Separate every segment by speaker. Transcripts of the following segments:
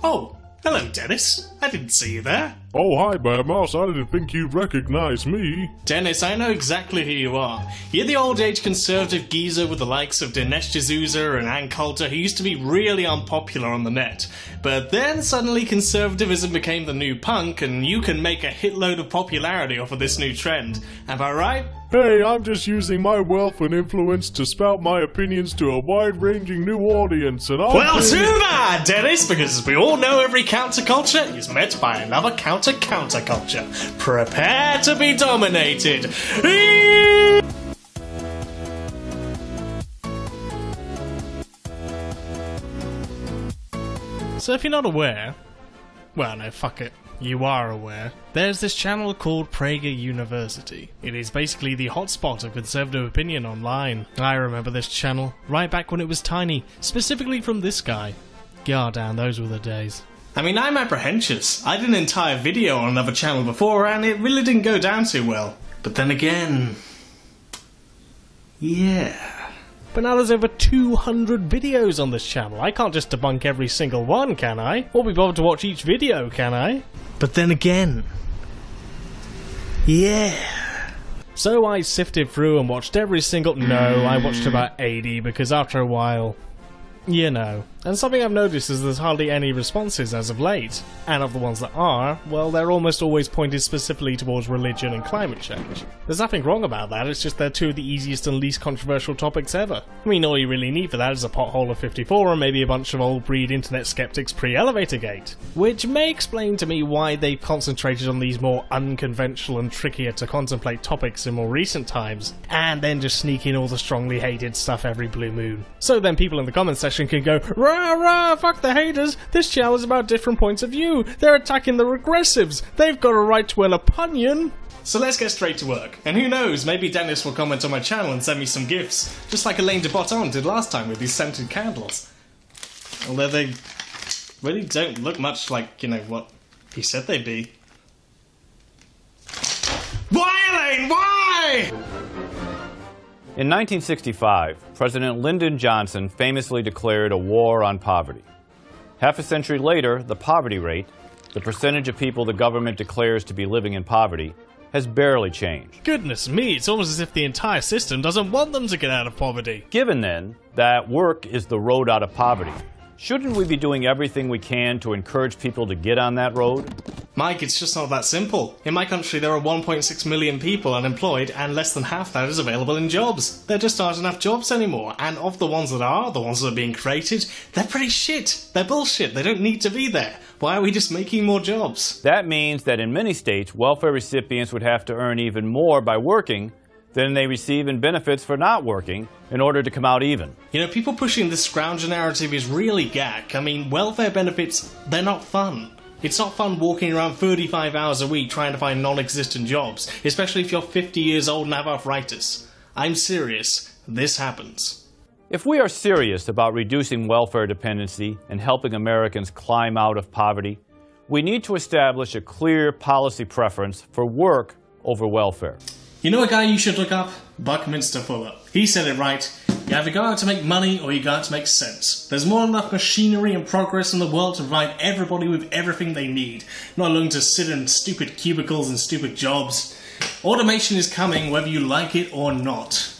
Speaker 1: Oh, hello, Dennis. I didn't see you there.
Speaker 2: Oh, hi, Bad Mouse. I didn't think you'd recognize me.
Speaker 1: Dennis, I know exactly who you are. You're the old-age conservative geezer with the likes of Dinesh D'Souza and Ann Coulter who used to be really unpopular on the net. But then suddenly conservatism became the new punk and you can make a hitload of popularity off of this new trend. Am I right?
Speaker 2: Hey, I'm just using my wealth and influence to spout my opinions to a wide-ranging new audience, and I'm...
Speaker 1: Well, too bad, Dennis, because as we all know, every counterculture is met by another counterculture. Prepare to be dominated. So if you're not aware, well, no, fuck it. You are aware. There's this channel called PragerUniversity. It is basically the hotspot of conservative opinion online. I remember this channel, right back when it was tiny, specifically from this guy. God damn, those were the days. I mean, I'm apprehensive. I did an entire video on another channel before and it really didn't go down too well. But then again... yeah... But now there's over 200 videos on this channel. I can't just debunk every single one, can I? Or be bothered to watch each video, can I? But then again... yeah... So I sifted through and watched every single... No, I watched about 80 because after a while... you know. And something I've noticed is there's hardly any responses as of late. And of the ones that are, well, they're almost always pointed specifically towards religion and climate change. There's nothing wrong about that, it's just they're two of the easiest and least controversial topics ever. I mean, all you really need for that is a pothole of 54 and maybe a bunch of old breed internet skeptics pre-Elevator Gate. Which may explain to me why they've concentrated on these more unconventional and trickier to contemplate topics in more recent times, and then just sneak in all the strongly hated stuff every blue moon. So then people in the comments section can go, rah rah, fuck the haters, this channel is about different points of view, they're attacking the regressives, they've got a right to an opinion. So let's get straight to work, and who knows, maybe Dennis will comment on my channel and send me some gifts, just like Elaine de Botton did last time with these scented candles. Although they really don't look much like, you know, what he said they'd be. Why, Elaine, why?
Speaker 3: In 1965, President Lyndon Johnson famously declared a war on poverty. Half a century later, the poverty rate, the percentage of people the government declares to be living in poverty, has barely changed.
Speaker 1: Goodness me, it's almost as if the entire system doesn't want them to get out of poverty.
Speaker 3: Given then that work is the road out of poverty, shouldn't we be doing everything we can to encourage people to get on that road?
Speaker 1: Mike, it's just not that simple. In my country there are 1.6 million people unemployed and less than half that is available in jobs. There just aren't enough jobs anymore, and of the ones that are, the ones that are being created, they're pretty shit. They're bullshit. They don't need to be there. Why are we just making more jobs?
Speaker 3: That means that in many states, welfare recipients would have to earn even more by working than they receive in benefits for not working in order to come out even.
Speaker 1: You know, people pushing this scrounger narrative is really gack. I mean, welfare benefits, they're not fun. It's not fun walking around 35 hours a week trying to find non-existent jobs, especially if you're 50 years old and have arthritis. I'm serious. This happens.
Speaker 3: If we are serious about reducing welfare dependency and helping Americans climb out of poverty, we need to establish a clear policy preference for work over welfare.
Speaker 1: You know a guy you should look up? Buckminster Fuller. He said it right. You either go out to make money or you go out to make sense. There's more than enough machinery and progress in the world to provide everybody with everything they need, not looking to sit in stupid cubicles and stupid jobs. Automation is coming whether you like it or not.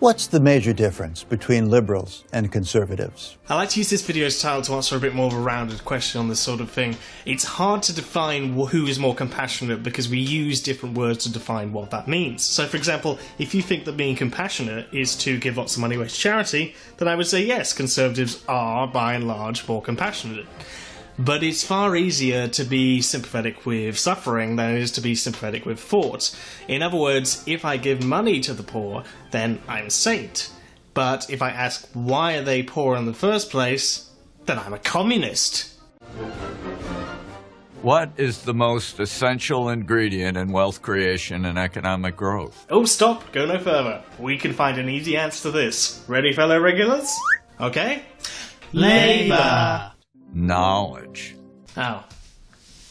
Speaker 4: What's the major difference between liberals and conservatives?
Speaker 1: I like to use this video's title to answer a bit more of a rounded question on this sort of thing. It's hard to define who is more compassionate because we use different words to define what that means. So for example, if you think that being compassionate is to give lots of money away to charity, then I would say yes, conservatives are by and large more compassionate. But it's far easier to be sympathetic with suffering than it is to be sympathetic with thought. In other words, if I give money to the poor, then I'm a saint. But if I ask why are they poor in the first place, then I'm a communist.
Speaker 5: What is the most essential ingredient in wealth creation and economic growth?
Speaker 1: Oh, stop! Go no further. We can find an easy answer to this. Ready, fellow regulars? Okay? Labour!
Speaker 5: Knowledge.
Speaker 1: Oh.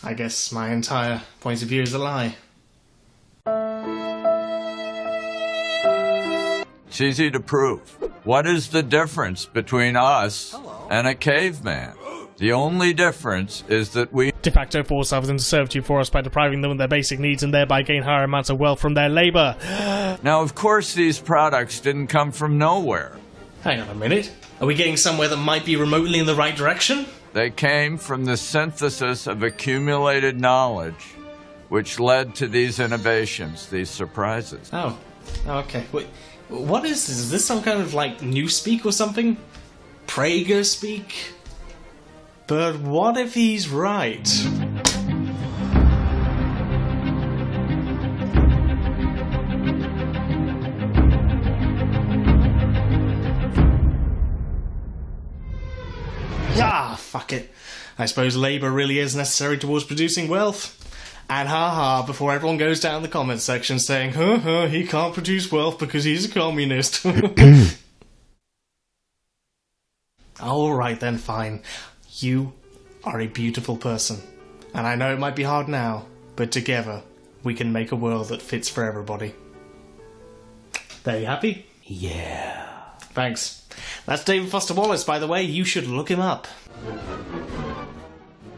Speaker 1: I guess my entire point of view is a lie.
Speaker 5: It's easy to prove. What is the difference between us and a caveman? The only difference is that we
Speaker 1: De facto force others into servitude for us by depriving them of their basic needs and thereby gain higher amounts of wealth from their labor.
Speaker 5: Now, of course, these products didn't come from nowhere.
Speaker 1: Hang on a minute. Are we getting somewhere that might be remotely in the right direction?
Speaker 5: They came from the synthesis of accumulated knowledge, which led to these innovations, these surprises.
Speaker 1: Oh, okay. Wait, what is this? Is this some kind of, like, newspeak or something? Prager speak? But what if he's right? Ah, fuck it. I suppose labour really is necessary towards producing wealth. And ha-ha, before everyone goes down the comments section saying, he can't produce wealth because he's a communist. Alright then, fine. You are a beautiful person. And I know it might be hard now, but together we can make a world that fits for everybody. There, you happy? Yeah. Thanks. That's David Foster Wallace, by the way. You should look him up.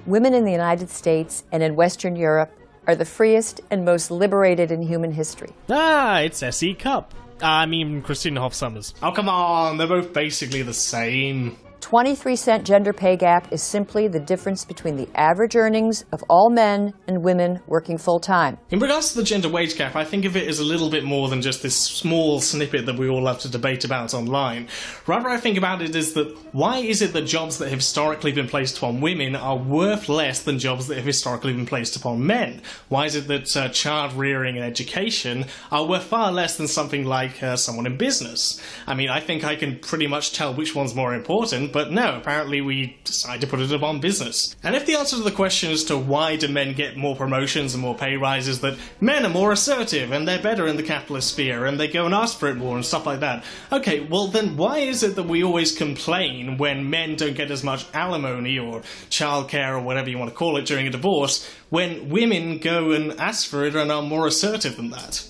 Speaker 6: Women in the United States and in Western Europe are the freest and most liberated in human history.
Speaker 1: Ah, it's S.E. Cupp. I mean, Christina Hoff Sommers. Oh, come on. They're both basically the same.
Speaker 6: 23-cent gender pay gap is simply the difference between the average earnings of all men and women working full-time.
Speaker 1: In regards to the gender wage gap, I think of it as a little bit more than just this small snippet that we all have to debate about online. Rather, I think about it as that why is it that jobs that have historically been placed upon women are worth less than jobs that have historically been placed upon men? Why is it that child rearing and education are worth far less than something like someone in business? I mean, I think I can pretty much tell which one's more important, but no, apparently we decide to put it upon business. And if the answer to the question as to why do men get more promotions and more pay rises, that men are more assertive and they're better in the capitalist sphere and they go and ask for it more and stuff like that, okay, well then why is it that we always complain when men don't get as much alimony or childcare or whatever you want to call it during a divorce, when women go and ask for it and are more assertive than that?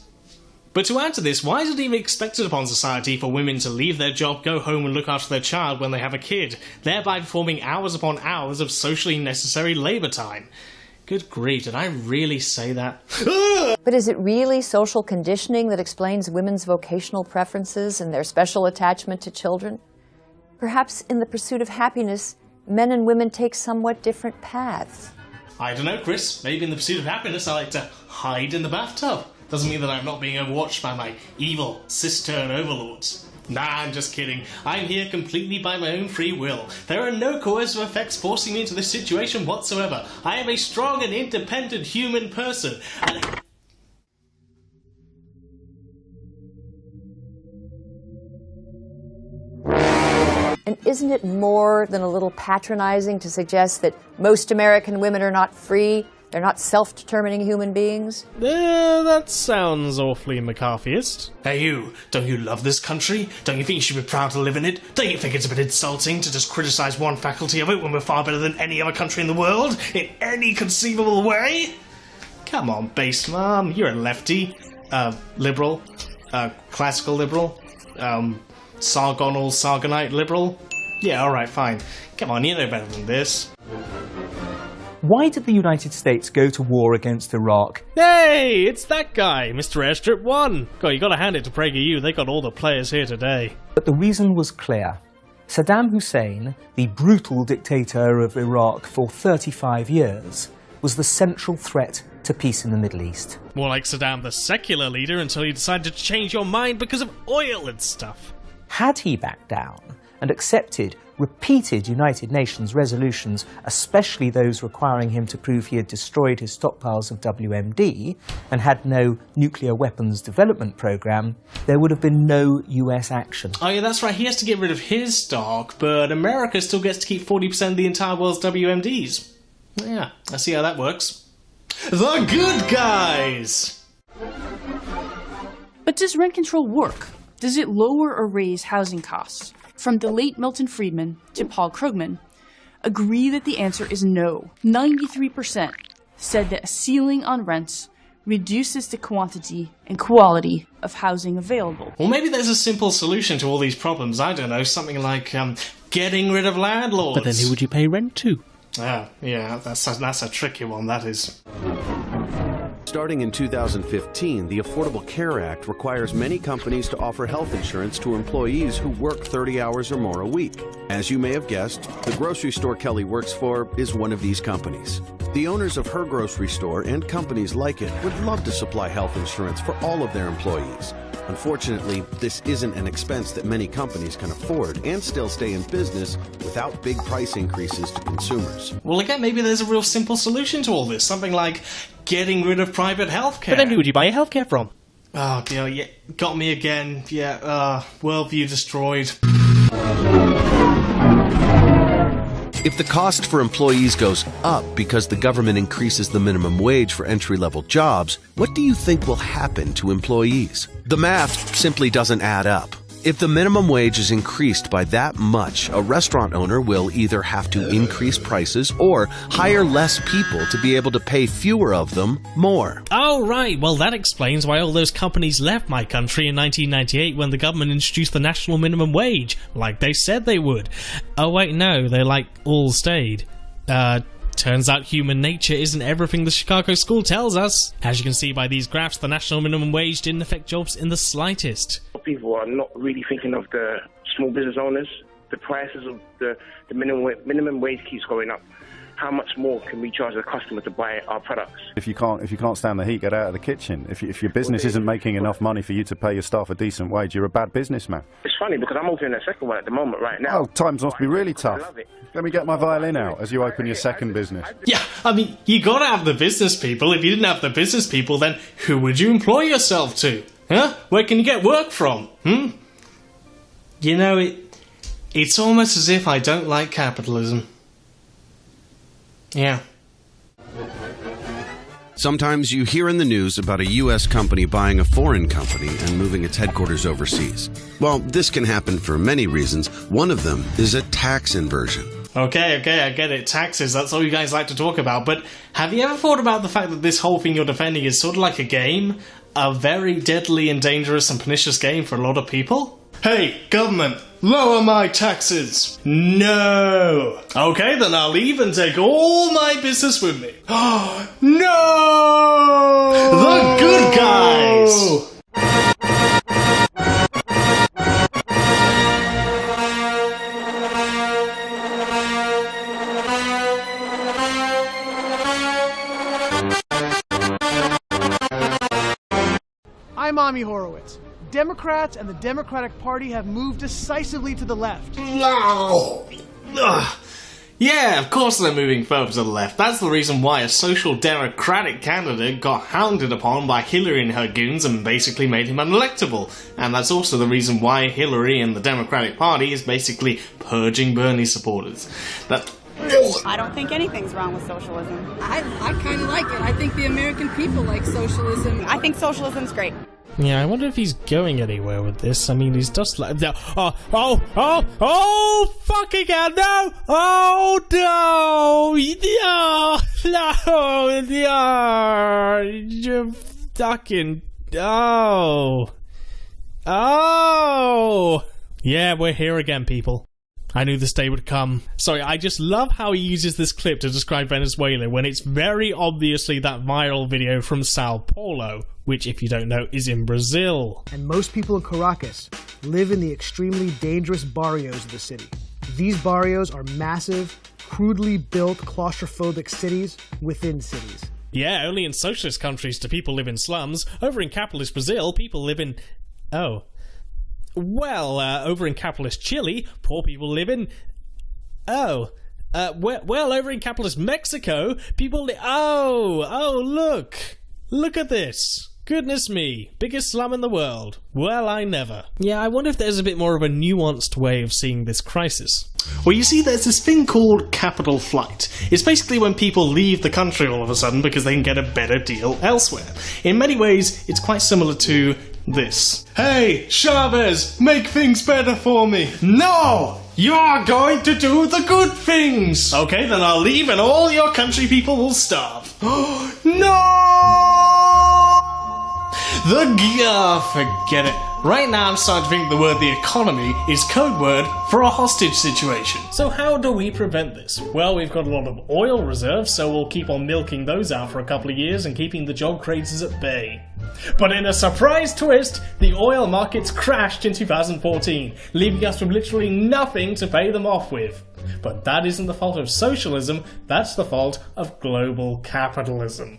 Speaker 1: But to add to this, why is it even expected upon society for women to leave their job, go home and look after their child when they have a kid, thereby performing hours upon hours of socially necessary labour time? Good grief, did I really say that?
Speaker 6: But is it really social conditioning that explains women's vocational preferences and their special attachment to children? Perhaps in the pursuit of happiness, men and women take somewhat different paths.
Speaker 1: I don't know, Chris. Maybe in the pursuit of happiness I like to hide in the bathtub. Doesn't mean that I'm not being overwatched by my evil cistern overlords. Nah, I'm just kidding. I'm here completely by my own free will. There are no coercive effects forcing me into this situation whatsoever. I am a strong and independent human person.
Speaker 6: And isn't it more than a little patronizing to suggest that most American women are not free? They're not self-determining human beings?
Speaker 1: That sounds awfully McCarthyist. Hey you, don't you love this country? Don't you think you should be proud to live in it? Don't you think it's a bit insulting to just criticize one faculty of it when we're far better than any other country in the world? In any conceivable way? Come on, base mom, you're a lefty. Liberal. Classical liberal. Sargonite liberal. Yeah, alright, fine. Come on, you know better than this.
Speaker 7: Why did the United States go to war against Iraq?
Speaker 1: Hey, it's that guy, Mr. Airstrip 1. God, you gotta hand it to PragerU, they got all the players here today.
Speaker 7: But the reason was clear. Saddam Hussein, the brutal dictator of Iraq for 35 years, was the central threat to peace in the Middle East.
Speaker 1: More like Saddam the secular leader until he decided to change your mind because of oil and stuff.
Speaker 7: Had he backed down and accepted repeated United Nations resolutions, especially those requiring him to prove he had destroyed his stockpiles of WMD and had no nuclear weapons development program, there would have been no US action.
Speaker 1: Oh yeah, that's right, he has to get rid of his stock, but America still gets to keep 40% of the entire world's WMDs. Yeah, I see how that works. The good guys!
Speaker 8: But does rent control work? Does it lower or raise housing costs? From the late Milton Friedman to Paul Krugman, agree that the answer is no. 93% said that a ceiling on rents reduces the quantity and quality of housing available.
Speaker 1: Well, maybe there's a simple solution to all these problems. I don't know, something like getting rid of landlords.
Speaker 9: But then who would you pay rent to?
Speaker 1: Yeah, that's a tricky one, that is.
Speaker 10: Starting in 2015, the Affordable Care Act requires many companies to offer health insurance to employees who work 30 hours or more a week. As you may have guessed, the grocery store Kelly works for is one of these companies. The owners of her grocery store and companies like it would love to supply health insurance for all of their employees. Unfortunately, this isn't an expense that many companies can afford and still stay in business without big price increases to consumers.
Speaker 1: Well, again, maybe there's a real simple solution to all this. Something like getting rid of private healthcare.
Speaker 9: But then who would you buy your healthcare from?
Speaker 1: Oh, dear, yeah, got me again. Yeah, worldview destroyed.
Speaker 10: If the cost for employees goes up because the government increases the minimum wage for entry-level jobs, what do you think will happen to employees? The math simply doesn't add up. If the minimum wage is increased by that much, a restaurant owner will either have to increase prices or hire less people to be able to pay fewer of them more.
Speaker 1: Oh, right. Well, that explains why all those companies left my country in 1998 when the government introduced the national minimum wage, like they said they would. Oh, wait, no, they, all stayed. Turns out human nature isn't everything the Chicago school tells us. As you can see by these graphs, the national minimum wage didn't affect jobs in the slightest.
Speaker 11: People are not really thinking of the small business owners. The prices of the minimum wage keeps going up. How much more can we charge the customer to buy our products?
Speaker 12: If you can't stand the heat, get out of the kitchen. If your business isn't making enough money for you to pay your staff a decent wage, you're a bad businessman.
Speaker 11: It's funny because I'm opening a second one at the moment right now.
Speaker 12: Oh, times must be really tough. Let me get my violin out as you open your second business.
Speaker 1: Yeah, I mean, you gotta have the business people. If you didn't have the business people, then who would you employ yourself to? Huh? Where can you get work from? You know, it's almost as if I don't like capitalism. Yeah.
Speaker 10: Sometimes you hear in the news about a U.S. company buying a foreign company and moving its headquarters overseas. Well, this can happen for many reasons. One of them is a tax inversion.
Speaker 1: Okay, I get it. Taxes, that's all you guys like to talk about. But have you ever thought about the fact that this whole thing you're defending is sort of like a game? A very deadly and dangerous and pernicious game for a lot of people? Hey, government, lower my taxes! No! Okay, then I'll leave and take all my business with me. No! The good guys!
Speaker 13: I'm Ami Horowitz. Democrats and the Democratic Party have moved decisively to the left.
Speaker 1: Yeah, of course they're moving further to the left. That's the reason why a social democratic candidate got hounded upon by Hillary and her goons and basically made him unelectable. And that's also the reason why Hillary and the Democratic Party is basically purging Bernie supporters.
Speaker 14: I don't think anything's wrong with socialism.
Speaker 15: I kind of like it. I think the American people like socialism.
Speaker 14: I think socialism's great.
Speaker 1: Yeah, I wonder if he's going anywhere with this. I mean, he's just like... fucking hell, no! Oh, no! You're fucking... Oh! Yeah, we're here again, people. I knew this day would come. Sorry, I just love how he uses this clip to describe Venezuela when it's very obviously that viral video from Sao Paulo, which, if you don't know, is in Brazil.
Speaker 13: And most people in Caracas live in the extremely dangerous barrios of the city. These barrios are massive, crudely built, claustrophobic cities within cities.
Speaker 1: Yeah, only in socialist countries do people live in slums. Over in capitalist Brazil, people live in... Oh. Well, over in capitalist Chile, poor people live in... Oh. Well, over in capitalist Mexico, people look. Look at this. Goodness me. Biggest slum in the world. Well, I never. Yeah, I wonder if there's a bit more of a nuanced way of seeing this crisis. Well, you see, there's this thing called capital flight. It's basically when people leave the country all of a sudden because they can get a better deal elsewhere. In many ways, it's quite similar to this. Hey, Chavez, make things better for me. No! You're going to do the good things! Okay, then I'll leave and all your country people will starve. No! Forget it. Right now I'm starting to think the word the economy is code word for a hostage situation. So how do we prevent this? Well, we've got a lot of oil reserves, so we'll keep on milking those out for a couple of years and keeping the job creators at bay. But in a surprise twist, the oil markets crashed in 2014, leaving us with literally nothing to pay them off with. But that isn't the fault of socialism, that's the fault of global capitalism.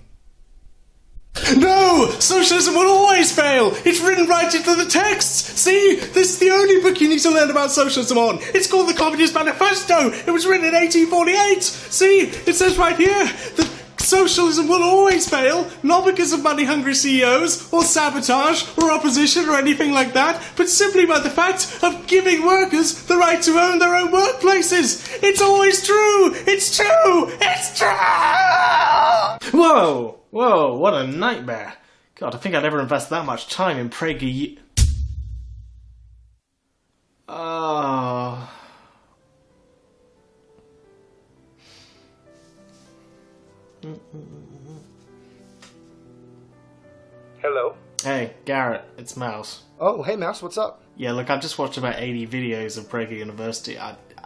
Speaker 1: No! Socialism will always fail! It's written right into the text! See? This is the only book you need to learn about socialism on! It's called the Communist Manifesto! It was written in 1848! See? It says right here that socialism will always fail, not because of money-hungry CEOs, or sabotage, or opposition, or anything like that, but simply by the fact of giving workers the right to own their own workplaces! It's always true! It's true! It's true! Whoa! Whoa, what a nightmare. God, I think I'd never invest that much time in PragerU...
Speaker 16: Hello?
Speaker 1: Hey, Garrett, it's Mouse.
Speaker 16: Oh, hey Mouse, what's up?
Speaker 1: Yeah, look, I've just watched about 80 videos of PragerUniversity.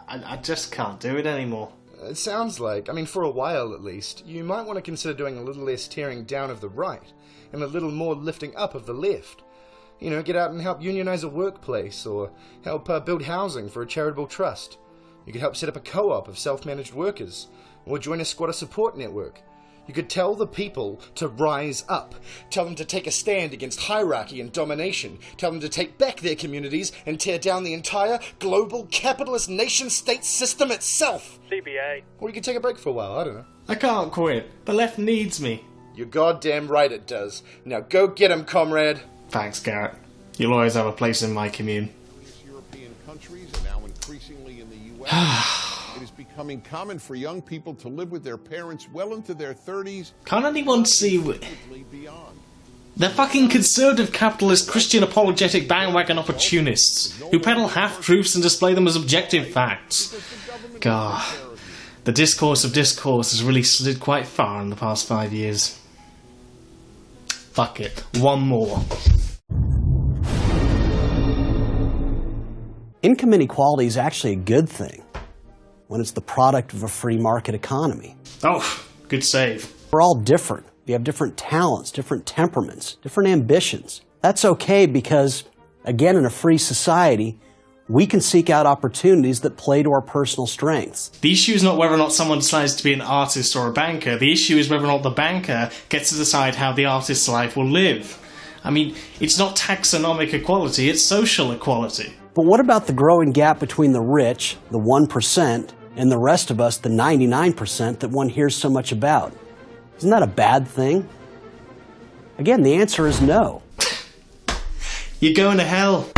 Speaker 1: I just can't do it anymore.
Speaker 16: It sounds like, for a while at least, you might want to consider doing a little less tearing down of the right, and a little more lifting up of the left. You know, get out and help unionize a workplace, or help build housing for a charitable trust. You could help set up a co-op of self-managed workers, or join a squatter support network. You could tell the people to rise up. Tell them to take a stand against hierarchy and domination. Tell them to take back their communities and tear down the entire global capitalist nation-state system itself.
Speaker 1: CBA.
Speaker 16: Or you could take a break for a while, I don't know.
Speaker 1: I can't quit. The left needs me.
Speaker 16: You're goddamn right it does. Now go get him, comrade.
Speaker 1: Thanks, Garrett. You'll always have a place in my commune.
Speaker 17: European countries and now increasingly in the U.S. It is becoming common for young people to live with their parents well into their 30s.
Speaker 1: Can't anyone see they're fucking conservative capitalist Christian apologetic bandwagon opportunists who peddle half-truths and display them as objective facts. God, the discourse of discourse has really slid quite far in the past 5 years. Fuck it, one more.
Speaker 18: Income inequality is actually a good thing when it's the product of a free market economy.
Speaker 1: Oh, good save.
Speaker 18: We're all different. We have different talents, different temperaments, different ambitions. That's okay because, again, in a free society, we can seek out opportunities that play to our personal strengths.
Speaker 1: The issue is not whether or not someone decides to be an artist or a banker. The issue is whether or not the banker gets to decide how the artist's life will live. It's not taxonomic equality, it's social equality.
Speaker 18: But what about the growing gap between the rich, the 1%, and the rest of us, the 99% that one hears so much about? Isn't that a bad thing? Again, the answer is no.
Speaker 1: You're going to hell.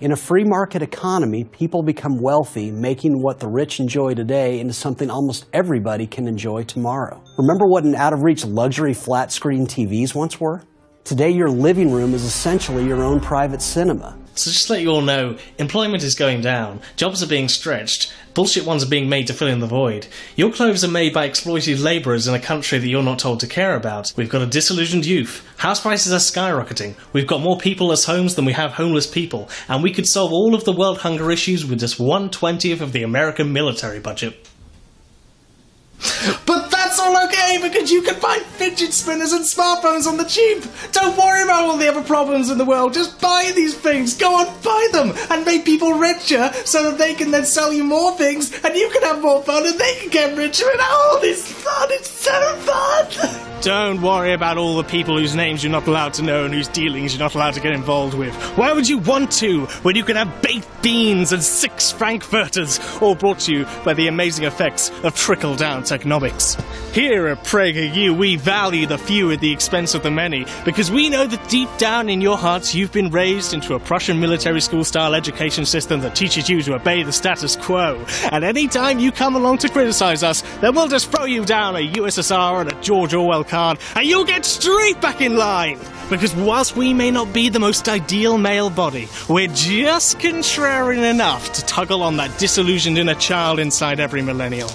Speaker 18: In a free market economy, people become wealthy, making what the rich enjoy today into something almost everybody can enjoy tomorrow. Remember what an out-of-reach luxury flat-screen TVs once were? Today, your living room is essentially your own private cinema.
Speaker 1: So just to let you all know, employment is going down, jobs are being stretched, bullshit ones are being made to fill in the void. Your clothes are made by exploited labourers in a country that you're not told to care about. We've got a disillusioned youth. House prices are skyrocketing. We've got more peopleless homes than we have homeless people. And we could solve all of the world hunger issues with just 1/20th of the American military budget. But that's all okay, because you can buy fidget spinners and smartphones on the cheap! Don't worry about all the other problems in the world, just buy these things! Go on, buy them! And make people richer, so that they can then sell you more things, and you can have more fun, and they can get richer, and all this fun! It's so fun! Don't worry about all the people whose names you're not allowed to know and whose dealings you're not allowed to get involved with. Why would you want to, when you can have baked beans and 6 frankfurters, all brought to you by the amazing effects of trickle-down technomics? Here at PragerU, we value the few at the expense of the many, because we know that deep down in your hearts you've been raised into a Prussian military school-style education system that teaches you to obey the status quo. And any time you come along to criticize us, then we'll just throw you down a USSR and a George Orwell card, and you'll get straight back in line! Because whilst we may not be the most ideal male body, we're just contrarian enough to tuggle on that disillusioned inner child inside every millennial.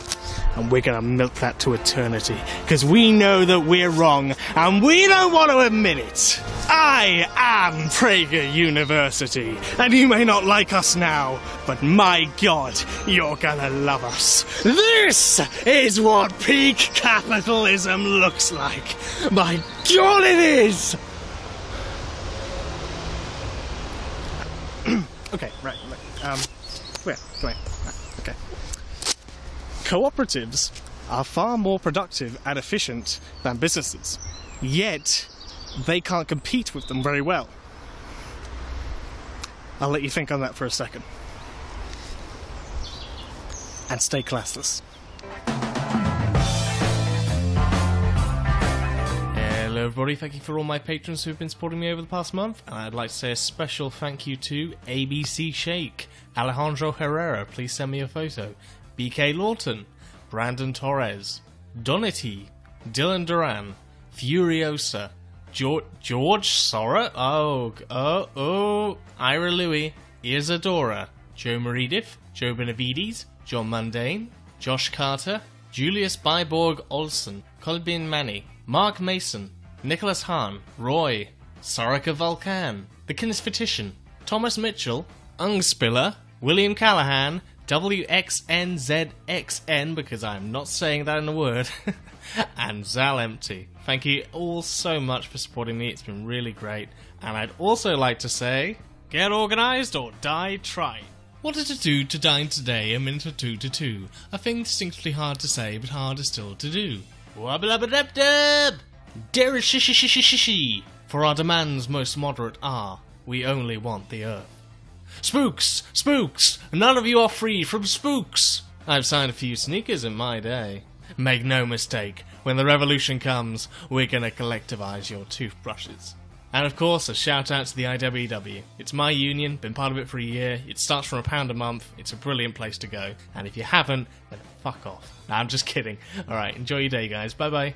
Speaker 9: and we're gonna milk that to eternity, because we know that we're wrong, and we don't want to admit it. I am PragerUniversity, and you may not like us now, but my God, you're gonna love us. This is what peak capitalism looks like. My God, it is! Okay, right. Come here. Okay. Cooperatives are far more productive and efficient than businesses, yet they can't compete with them very well. I'll let you think on that for a second. And stay classless. Hello everybody, thank you for all my patrons who've been supporting me over the past month, and I'd like to say a special thank you to ABC Shake, Alejandro Herrera, please send me a photo, BK Lawton, Brandon Torres, Donity, Dylan Duran, Furiosa, George Sora, Ira Louie, Isadora, Joe Meredith, Joe Benavides, John Mundane, Josh Carter, Julius Byborg Olsen, Colbin Manny, Mark Mason, Nicholas Hahn, Roy, Soraka Vulcan, The Kinesfetition, Thomas Mitchell, Ungspiller, William Callahan, WXNZXN, because I'm not saying that in a word, and Zal Empty. Thank you all so much for supporting me, it's been really great. And I'd also like to say, get organised or die trying. Wanted to do to dine today, a minute or two to two. A thing distinctly hard to say, but harder still to do. Wubba-lubba-dub-dub! Dare shishi. For our demands most moderate are, we only want the earth. Spooks! Spooks! None of you are free from spooks! I've signed a few sneakers in my day. Make no mistake, when the revolution comes, we're gonna collectivise your toothbrushes. And of course, a shout out to the IWW. It's my union, been part of it for a year, it starts from £1 a month, it's a brilliant place to go, and if you haven't, then fuck off. Nah, I'm just kidding. Alright, enjoy your day guys, bye bye.